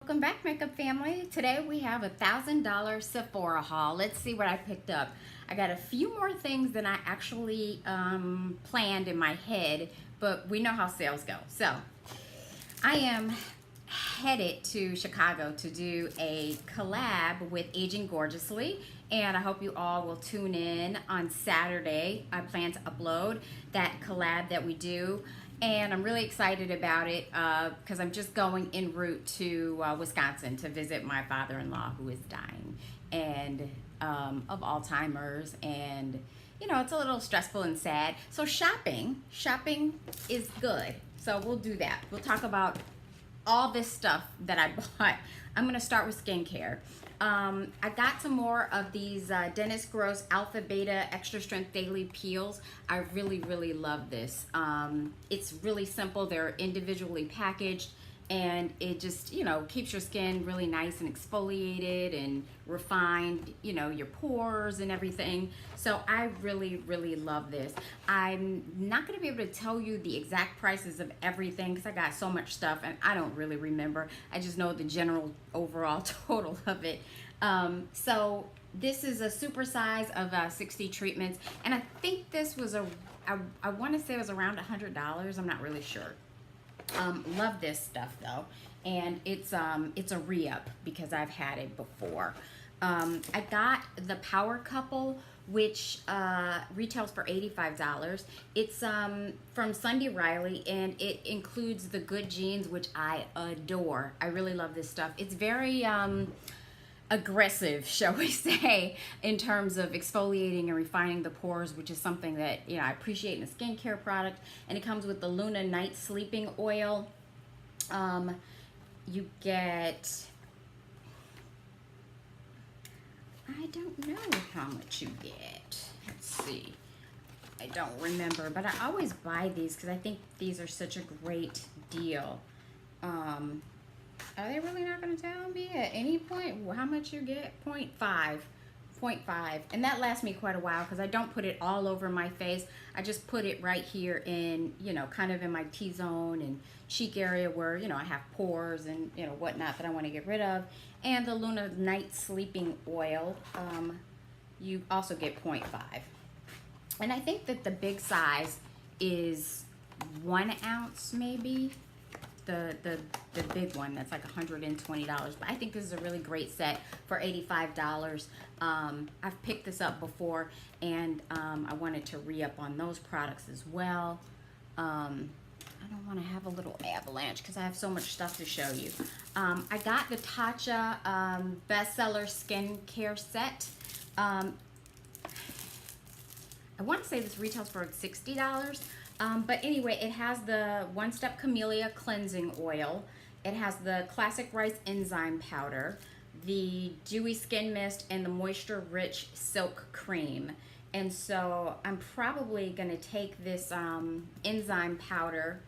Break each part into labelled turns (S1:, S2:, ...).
S1: Welcome back, makeup family. Today we have a $1,000 Sephora haul. Let's see what I picked up. I got a few more things than I actually planned in my head, but we know how sales go. So I am headed to Chicago to do a collab with Aging Gorgeously, and I hope you all will tune in on Saturday. I plan to upload that collab that we do, and I'm really excited about it because I'm just going en route to Wisconsin to visit my father-in-law who is dying and of Alzheimer's, and you know, it's a little stressful and sad. So shopping is good. So we'll do that. We'll talk about all this stuff that I bought. I'm gonna start with skincare. I got some more of these Dennis Gross Alpha Beta Extra Strength Daily Peels. I really love this. It's really simple. They're individually packaged, and it just, you know, keeps your skin really nice and exfoliated and refined, you know, your pores and everything. So I really love this. I'm not going to be able to tell you the exact prices of everything because I got so much stuff and I don't really remember. I just know the general overall total of it. So this is a super size of 60 treatments, and I think this was I want to say it was around $100. I'm not really sure. Love this stuff though, and it's a re-up because I've had it before. I got the Power Couple, which retails for $85. It's from Sunday Riley, and it includes the Good Genes, which I adore. I really love this stuff. It's very aggressive, shall we say, in terms of exfoliating and refining the pores, which is something that, you know, I appreciate in a skincare product. And it comes with the Luna Night Sleeping Oil. You get, I don't know how much you get. Let's see. I don't remember, but I always buy these because I think these are such a great deal. Are they really not going to tell me at any point how much you get? 0.5. 0.5. And that lasts me quite a while because I don't put it all over my face. I just put it right here in, you know, kind of in my T-zone and cheek area where, you know, I have pores and, you know, whatnot that I want to get rid of. And the Luna Night Sleeping Oil, you also get 0.5. And I think that the big size is 1 ounce maybe. The big one that's like $120, but I think this is a really great set for $85. I've picked this up before, and I wanted to re-up on those products as well. I don't want to have a little avalanche because I have so much stuff to show you. I got the Tatcha Bestseller Skincare Set. I want to say this retails for $60. But anyway, it has the One Step Camellia Cleansing Oil. It has the Classic Rice Enzyme Powder, the Dewy Skin Mist, and the Moisture Rich Silk Cream. And so I'm probably going to take this enzyme powder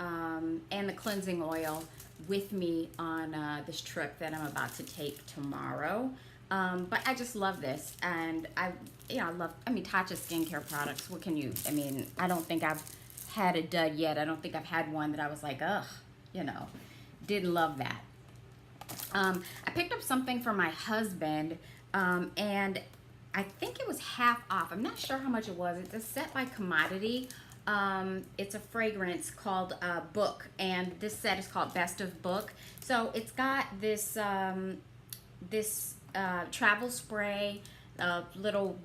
S1: and the cleansing oil with me on this trip that I'm about to take tomorrow. But I just love this, and I mean, Tatcha skincare products. What can you, I mean, I don't think I've had a dud yet. I don't think I've had one that I was like, ugh, you know, didn't love that. I picked up something for my husband, and I think it was half off. I'm not sure how much it was. It's a set by Commodity. It's a fragrance called Book, and this set is called Best of Book. So it's got this, travel spray, little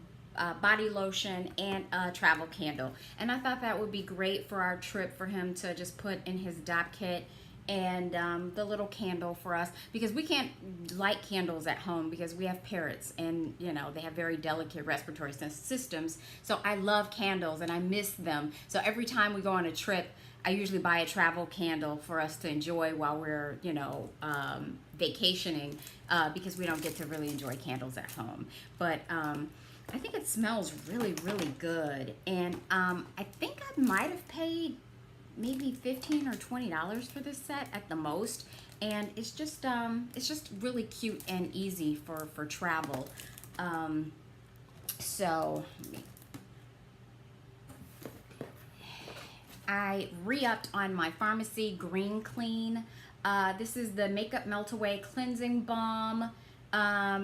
S1: body lotion, and a travel candle. And I thought that would be great for our trip for him to just put in his dop kit, and the little candle for us, because we can't light candles at home because we have parrots, and you know, they have very delicate respiratory systems. So I love candles and I miss them. So every time we go on a trip, I usually buy a travel candle for us to enjoy while we're, you know, vacationing, because we don't get to really enjoy candles at home. But I think it smells really good, and I think I might have paid maybe $15 or $20 for this set at the most, and it's just really cute and easy for travel. So I re-upped on my Farmacy Green Clean This is the Makeup Melt Away Cleansing Balm.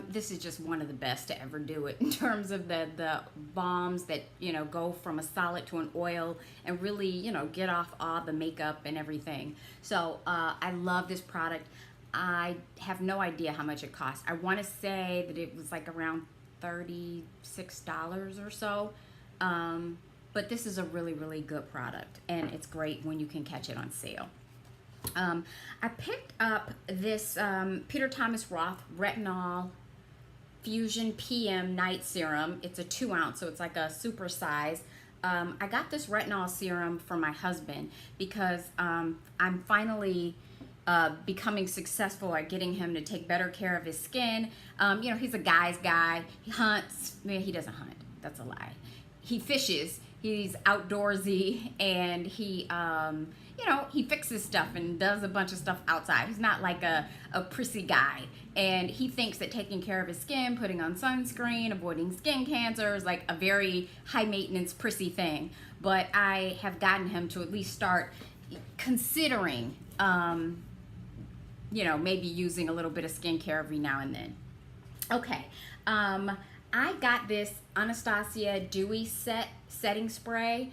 S1: This is just one of the best to ever do it in terms of the balms that, you know, go from a solid to an oil and really, you know, get off all the makeup and everything. So I love this product. I have no idea how much it costs. I want to say that it was like around $36 or so. But this is a really, really good product, and it's great when you can catch it on sale. I picked up this Peter Thomas Roth Retinol Fusion PM Night Serum. It's a 2 ounce, so it's like a super size. I got this retinol serum for my husband because I'm finally becoming successful at getting him to take better care of his skin. You know, he's a guy's guy. He hunts. He doesn't hunt. That's a lie. He fishes. He's outdoorsy, and he, you know, he fixes stuff and does a bunch of stuff outside. He's not like a prissy guy. And he thinks that taking care of his skin, putting on sunscreen, avoiding skin cancer is like a very high maintenance prissy thing. But I have gotten him to at least start considering, you know, maybe using a little bit of skincare every now and then. Okay. I got this Anastasia Dewy setting spray.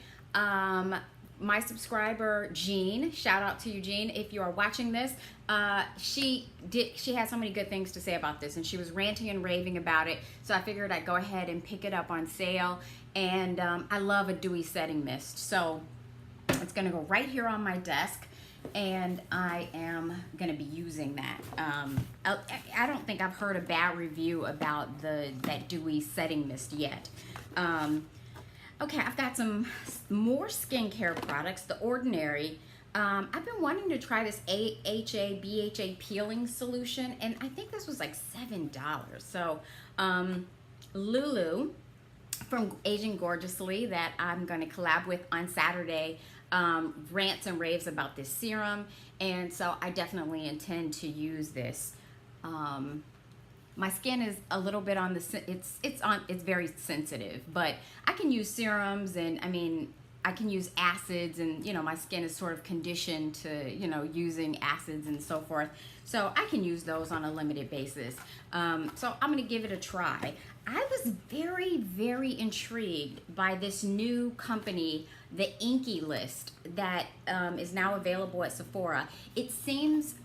S1: My subscriber Jean, shout out to you, Jean, if you are watching this. She had so many good things to say about this, and she was ranting and raving about it. So I figured I'd go ahead and pick it up on sale. And I love a dewy setting mist, so it's gonna go right here on my desk, and I am gonna be using that. I don't think I've heard a bad review about that dewy setting mist yet. Okay, I've got some more skincare products. The Ordinary. I've been wanting to try this AHA BHA peeling solution, and I think this was like $7. So Lulu from Aging Gorgeously, that I'm going to collab with on Saturday, rants and raves about this serum, and so I definitely intend to use this. My skin is a little bit on the it's very sensitive, but I can use serums, and I mean I can use acids, and you know my skin is sort of conditioned to, you know, using acids and so forth, so I can use those on a limited basis. So I'm gonna give it a try. I was very, very intrigued by this new company, the Inkey list, that is now available at Sephora. It seems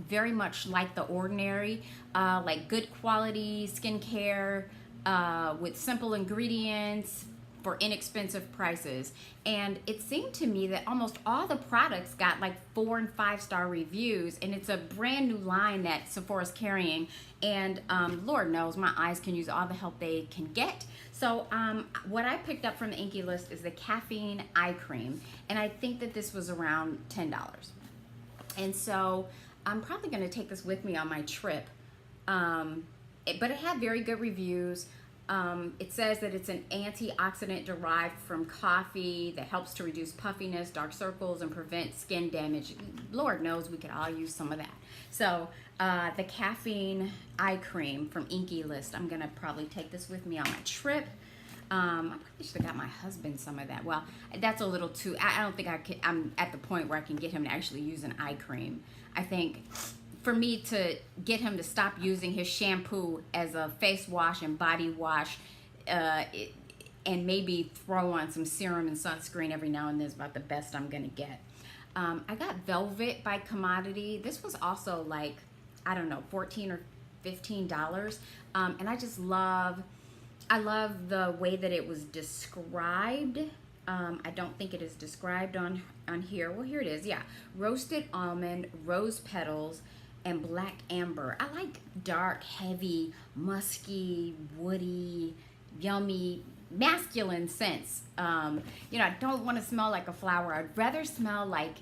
S1: very much like The Ordinary, like good quality skincare with simple ingredients for inexpensive prices. And it seemed to me that almost all the products got like 4 and 5 star reviews, and it's a brand new line that Sephora's carrying, and Lord knows my eyes can use all the help they can get. So what I picked up from the Inkey list is the Caffeine eye cream, and I think that this was around $10. And so I'm probably going to take this with me on my trip, but it had very good reviews. It says that it's an antioxidant derived from coffee that helps to reduce puffiness, dark circles, and prevent skin damage. Lord knows we could all use some of that. So the Caffeine eye cream from Inkey list, I'm gonna probably take this with me on my trip. I probably should have got my husband some of that. Well, that's a little too, I don't think I'm at the point where I can get him to actually use an eye cream. I think for me to get him to stop using his shampoo as a face wash and body wash, and maybe throw on some serum and sunscreen every now and then is about the best I'm gonna get. I got Velvet by Commodity. This was also like, I don't know, $14 or $15. And I love the way that it was described. I don't think it is described on here. Well, here it is, yeah. Roasted almond, rose petals, and black amber. I like dark, heavy, musky, woody, yummy, masculine scents. You know, I don't want to smell like a flower. I'd rather smell like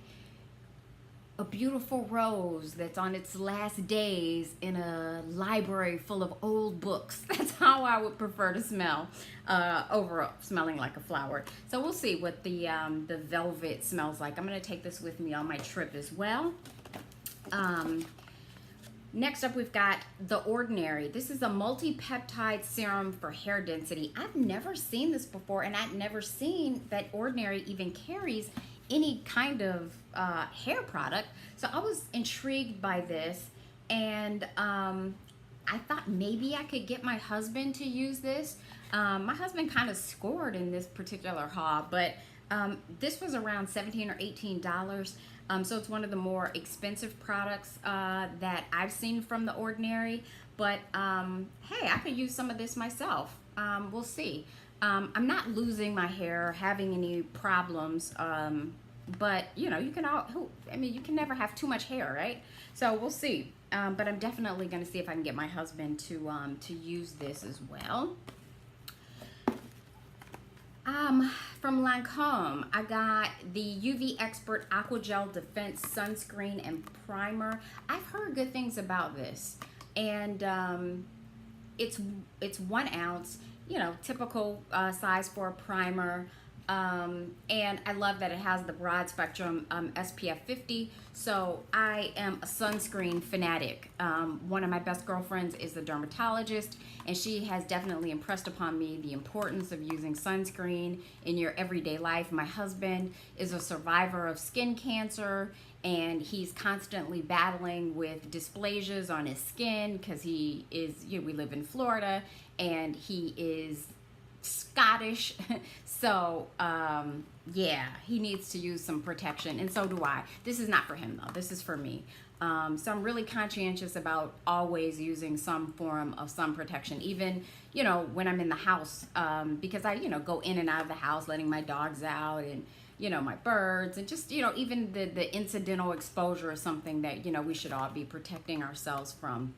S1: a beautiful rose that's on its last days in a library full of old books. That's how I would prefer to smell, over smelling like a flower. So we'll see what the Velvet smells like. I'm gonna take this with me on my trip as well. Next up, we've got The Ordinary. This is a multi-peptide serum for hair density. I've never seen this before, and I've never seen that Ordinary even carries any kind of hair product. So I was intrigued by this, and I thought maybe I could get my husband to use this. My husband kind of scored in this particular haul, but this was around $17 or $18. So it's one of the more expensive products that I've seen from The Ordinary. But hey, I could use some of this myself. We'll see. I'm not losing my hair, having any problems. But you know, you can never have too much hair, right? So we'll see. But I'm definitely going to see if I can get my husband to use this as well. From Lancome, I got the UV Expert Aqua Gel Defense Sunscreen and Primer. I've heard good things about this, and it's 1 ounce, you know, typical size for a primer. And I love that it has the broad spectrum SPF 50. So I am a sunscreen fanatic. One of my best girlfriends is a dermatologist, and she has definitely impressed upon me the importance of using sunscreen in your everyday life. My husband is a survivor of skin cancer, and he's constantly battling with dysplasias on his skin because he is, you know, we live in Florida, and he is Scottish. So yeah, he needs to use some protection, and so do I. This is not for him though, this is for me. So I'm really conscientious about always using some form of sun protection, even, you know, when I'm in the house, because I, you know, go in and out of the house, letting my dogs out, and, you know, my birds, and just, you know, even the incidental exposure is something that, you know, we should all be protecting ourselves from.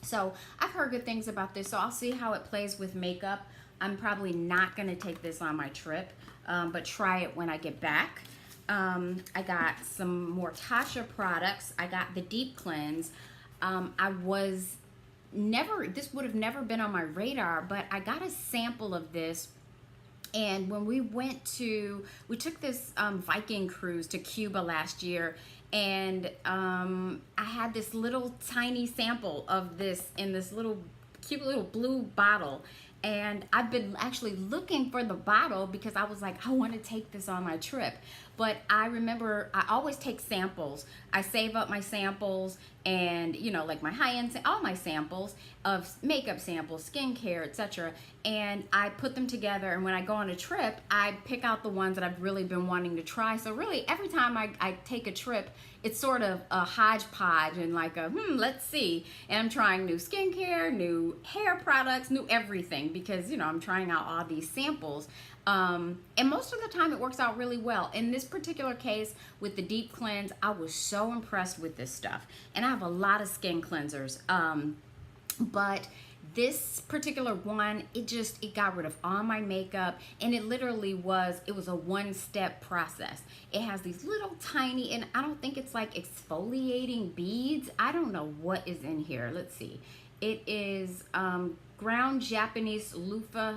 S1: So I've heard good things about this, so I'll see how it plays with makeup. I'm probably not going to take this on my trip, but try it when I get back. I got some more Tatcha products. I got the Deep Cleanse. This would have never been on my radar, but I got a sample of this. And when we took this Viking cruise to Cuba last year, and I had this little tiny sample of this in this little cute little blue bottle. And I've been actually looking for the bottle because I was like, I want to take this on my trip. But I remember I always take samples. I save up my samples, and, you know, like my high-end, all my samples of makeup samples, skincare, etc. And I put them together, and when I go on a trip, I pick out the ones that I've really been wanting to try. So really, every time I take a trip, it's sort of a hodgepodge and like a, let's see. And I'm trying new skincare, new hair products, new everything, because, you know, I'm trying out all these samples. And most of the time it works out really well. In this particular case with the Deep Cleanse, I was so impressed with this stuff. And I have a lot of skin cleansers. But this particular one, it got rid of all my makeup, and it was a one-step process. It has these little tiny, and I don't think it's like exfoliating beads. I don't know what is in here. Let's see. It is ground Japanese loofah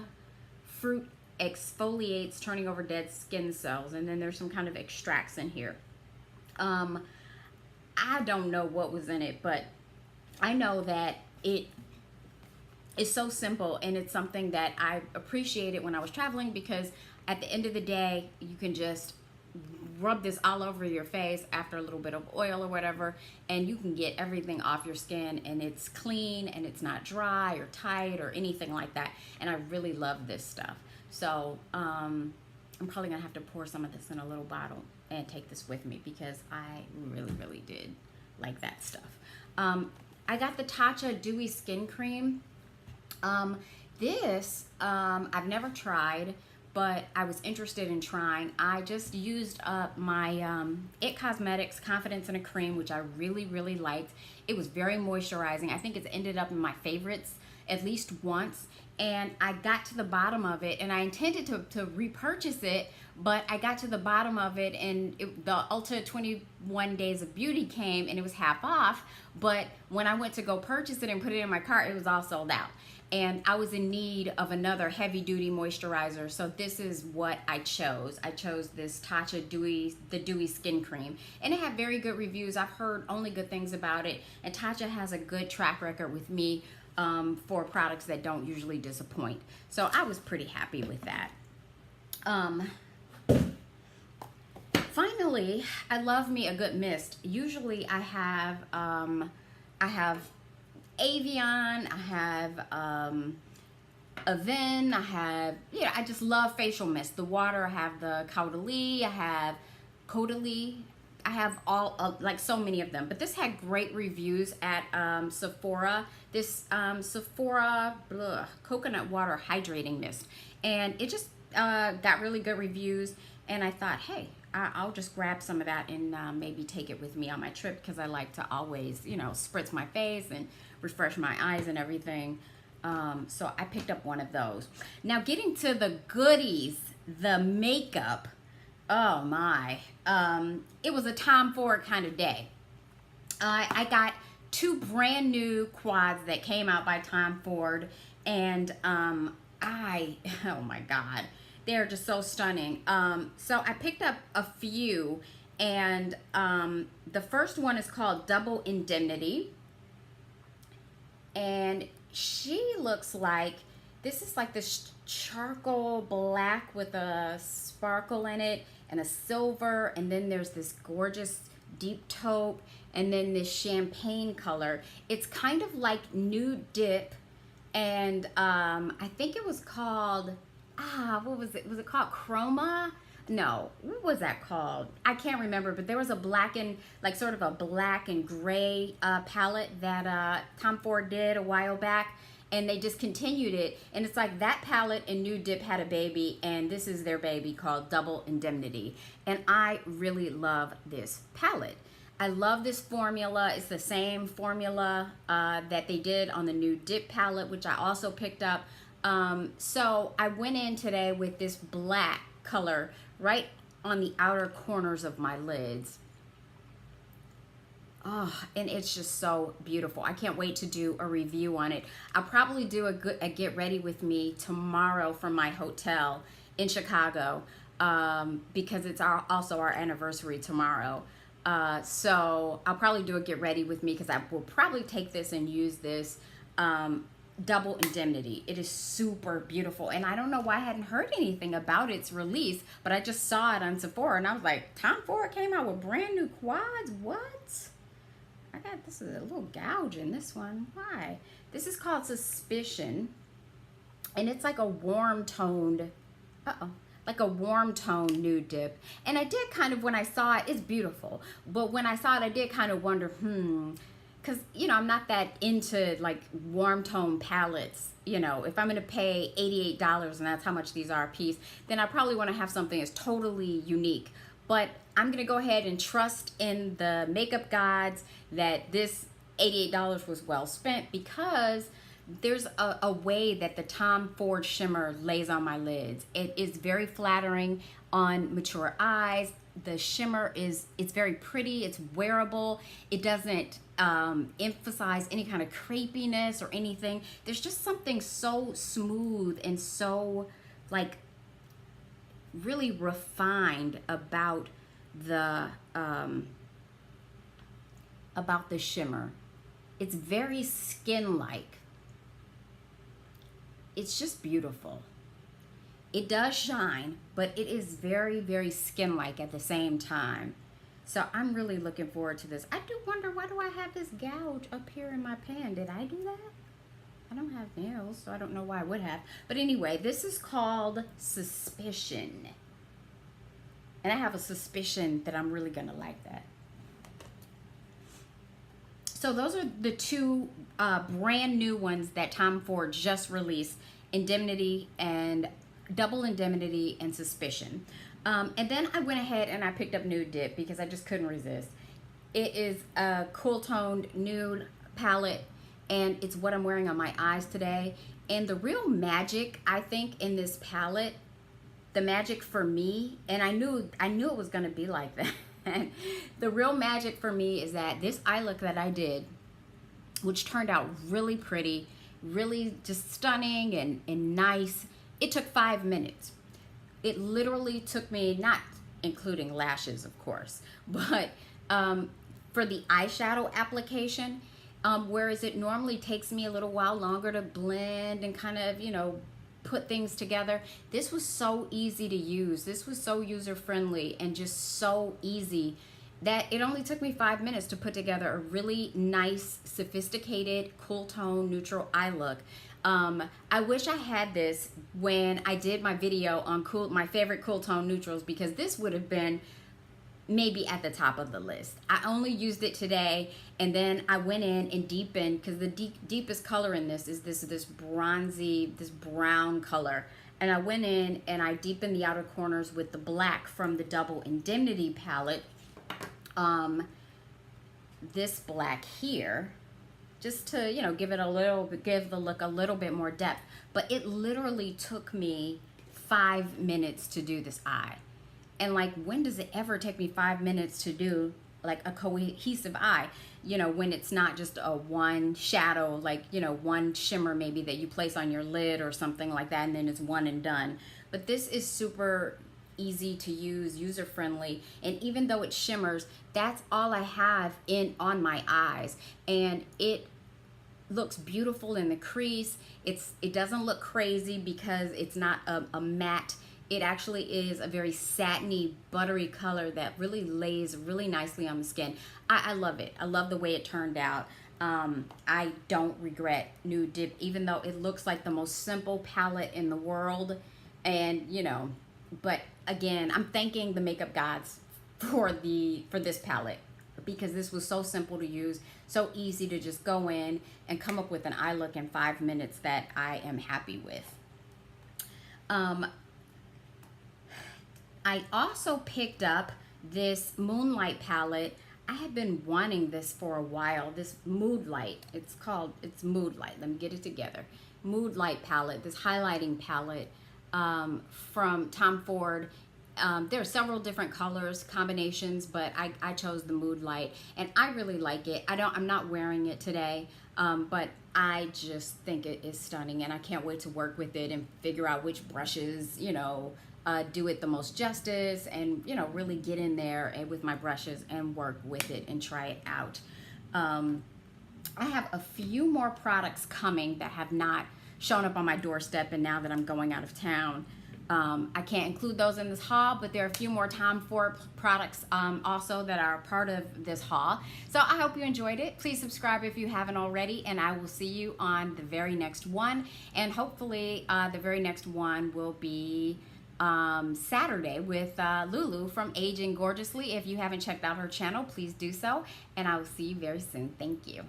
S1: fruit exfoliates, turning over dead skin cells, and then there's some kind of extracts in here. I don't know what was in it, but I know that it is so simple, and it's something that I appreciated when I was traveling, because at the end of the day, you can just rub this all over your face after a little bit of oil or whatever, and you can get everything off your skin, and it's clean, and it's not dry or tight or anything like that. And I really love this stuff. So I'm probably gonna have to pour some of this in a little bottle and take this with me, because I really did like that stuff. I got the Tatcha Dewy Skin Cream. This I've never tried, but I was interested in trying. I just used up my It Cosmetics Confidence in a Cream, which I really liked. It was very moisturizing. I think it's ended up in my favorites at least once, and I got to the bottom of it, and I intended to repurchase it, but I got to the bottom of it, and the Ulta 21 Days of Beauty came, and it was half off. But when I went to go purchase it and put it in my cart, it was all sold out. And I was in need of another heavy-duty moisturizer, so this is what I chose. I chose this Tatcha Dewy Skin Cream, and it had very good reviews. I've heard only good things about it, and Tatcha has a good track record with me for products that don't usually disappoint. So I was pretty happy with that. usually I love me a good mist. Usually I have Avion, I have Avon, I have, yeah, I just love facial mist. The water, I have the Caudalie, I have Caudalie, I have all, like so many of them. But this had great reviews at Sephora. This Sephora coconut water hydrating mist. And it just got really good reviews. And I thought, hey, I'll just grab some of that and maybe take it with me on my trip, because I like to always, you know, spritz my face and refresh my eyes and everything. So I picked up one of those. Now getting to the goodies, the makeup, oh my. It was a Tom Ford kind of day. I got 2 brand new quads that came out by Tom Ford, and oh my God, they're just so stunning. So I picked up a few, and the first one is called Double Indemnity, and she looks like, this is like this charcoal black with a sparkle in it and a silver, and then there's this gorgeous deep taupe, and then this champagne color. It's kind of like Nude Dip, and I think it was called, what was it? Was it called Chroma? No, what was that called? I can't remember, but there was a black and, like sort of a black and gray palette that Tom Ford did a while back, and they discontinued it. And it's like that palette and Nude Dip had a baby, and this is their baby called Double Indemnity. And I really love this palette. I love this formula. It's the same formula that they did on the Nude Dip palette, which I also picked up. So I went in today with this black color right on the outer corners of my lids. Oh, and it's just so beautiful. I can't wait to do a review on it. I'll probably do a get ready with me tomorrow from my hotel in Chicago, because it's also our anniversary tomorrow. So I'll probably do a get ready with me, because I will probably take this and use this Double Indemnity. It is super beautiful, and I don't know why I hadn't heard anything about its release, but I just saw it on Sephora, and I was like, Tom Ford came out with brand new quads? What? I got, this is a little gouge in this one. Why? This is called Suspicion, and it's like a warm toned, like a warm tone nude dip. And I did kind of, when I saw it, it's beautiful, but when I saw it, I did kind of wonder, because, you know, I'm not that into like warm tone palettes. You know, if I'm going to pay $88 and that's how much these are a piece, then I probably want to have something that's totally unique. But I'm going to go ahead and trust in the makeup gods that this $88 was well spent, because there's a way that the Tom Ford shimmer lays on my lids. It is very flattering on mature eyes. The shimmer it's very pretty, it's wearable, it doesn't emphasize any kind of crepiness or anything. There's just something so smooth and so like really refined about the shimmer. It's very skin-like. It's just beautiful. It does shine, but it is very, very skin-like at the same time. So I'm really looking forward to this. I do wonder, why do I have this gouge up here in my pan? Did I do that? I don't have nails, so I don't know why I would have. But anyway, this is called Suspicion. And I have a suspicion that I'm really gonna like that. So those are the 2 brand new ones that Tom Ford just released, Indemnity and Double Indemnity and Suspicion. And then I went ahead and I picked up Nude Dip, because I just couldn't resist. It is a cool toned nude palette, and it's what I'm wearing on my eyes today. And the real magic, I think, in this palette, the magic for me, and I knew it was gonna be like that. The real magic for me is that this eye look that I did, which turned out really pretty, really just stunning and nice, it took 5 minutes. It literally took me, not including lashes, of course, but for the eyeshadow application, whereas it normally takes me a little while longer to blend and kind of, you know, put things together. This was so easy to use. This was so user-friendly and just so easy that it only took me 5 minutes to put together a really nice, sophisticated, cool tone, neutral eye look. I wish I had this when I did my video on my favorite cool tone neutrals, because this would have been maybe at the top of the list. I only used it today, and then I went in and deepened, because the deepest color in this is this bronzy, this brown color. And I went in and I deepened the outer corners with the black from the Double Indemnity palette. This black here, just to, you know, give the look a little bit more depth. But it literally took me 5 minutes to do this eye. And like, when does it ever take me 5 minutes to do like a cohesive eye? You know, when it's not just a one shadow, like, you know, one shimmer maybe that you place on your lid or something like that, and then it's one and done. But this is super easy to use, user-friendly, and even though it shimmers, that's all I have on my eyes, and it looks beautiful in the crease. It doesn't look crazy because it's not a matte. It actually is a very satiny, buttery color that really lays really nicely on the skin. I love it. I love the way it turned out. I don't regret Nude Dip, even though it looks like the most simple palette in the world. And, you know, but again, I'm thanking the makeup gods for this palette, because this was so simple to use, so easy to just go in and come up with an eye look in 5 minutes that I am happy with. I also picked up this Moonlight palette. I had been wanting this for a while, this Moonlight. It's Moonlight. Let me get it together. Moonlight palette, this highlighting palette from Tom Ford. There are several different colors, combinations, but I chose the Moonlight, and I really like it. I'm not wearing it today, but I just think it is stunning, and I can't wait to work with it and figure out which brushes, you know, do it the most justice, and, you know, really get in there with my brushes and work with it and try it out. I have a few more products coming that have not shown up on my doorstep, and now that I'm going out of town, I can't include those in this haul, but there are a few more Tom Ford products also that are part of this haul. So I hope you enjoyed it. Please subscribe if you haven't already, and I will see you on the very next one. And hopefully the very next one will be Saturday with Lulu from Aging Gorgeously. If you haven't checked out her channel, please do so, and I will see you very soon. Thank you.